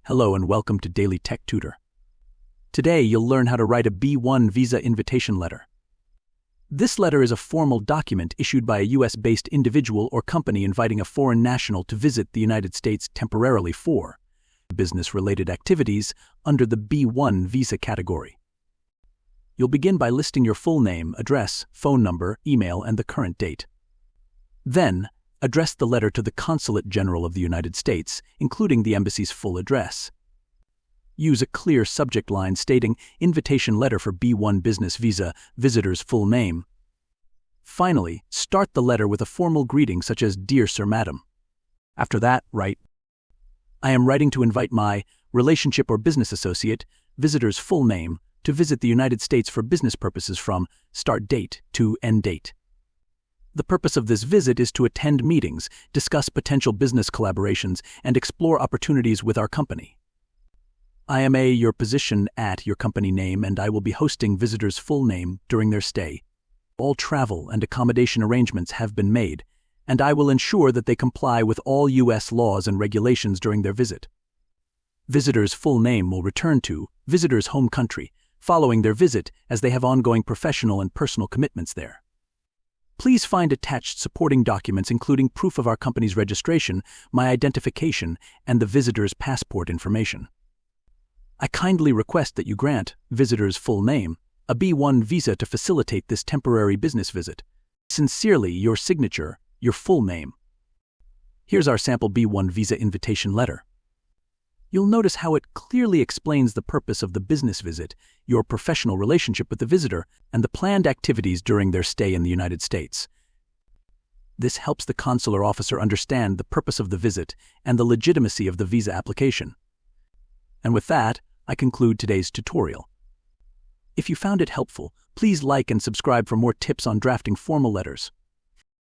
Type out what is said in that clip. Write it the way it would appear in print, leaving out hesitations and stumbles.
Hello and welcome to Daily Tech Tutor. Today you'll learn how to write a B-1 visa invitation letter. This letter is a formal document issued by a US-based individual or company inviting a foreign national to visit the United States temporarily for business-related activities under the B-1 visa category. You'll begin by listing your full name, address, phone number, email, and the current date. Then, address the letter to the Consulate General of the United States, including the embassy's full address. Use a clear subject line stating "Invitation Letter for B-1 Business Visa, Visitor's Full Name." Finally, start the letter with a formal greeting such as "Dear Sir, Madam." After that, write, "I am writing to invite my relationship or business associate, visitor's full name, to visit the United States for business purposes from start date to end date. The purpose of this visit is to attend meetings, discuss potential business collaborations, and explore opportunities with our company. I am your position at your company name, and I will be hosting visitors' full name during their stay. All travel and accommodation arrangements have been made, and I will ensure that they comply with all U.S. laws and regulations during their visit. Visitors' full name will return to visitors' home country following their visit, as they have ongoing professional and personal commitments there. Please find attached supporting documents including proof of our company's registration, my identification, and the visitor's passport information. I kindly request that you grant visitor's full name a B-1 visa to facilitate this temporary business visit. Sincerely, your signature, your full name." Here's our sample B-1 visa invitation letter. You'll notice how it clearly explains the purpose of the business visit, your professional relationship with the visitor, and the planned activities during their stay in the United States. This helps the consular officer understand the purpose of the visit and the legitimacy of the visa application. And with that, I conclude today's tutorial. If you found it helpful, please like and subscribe for more tips on drafting formal letters.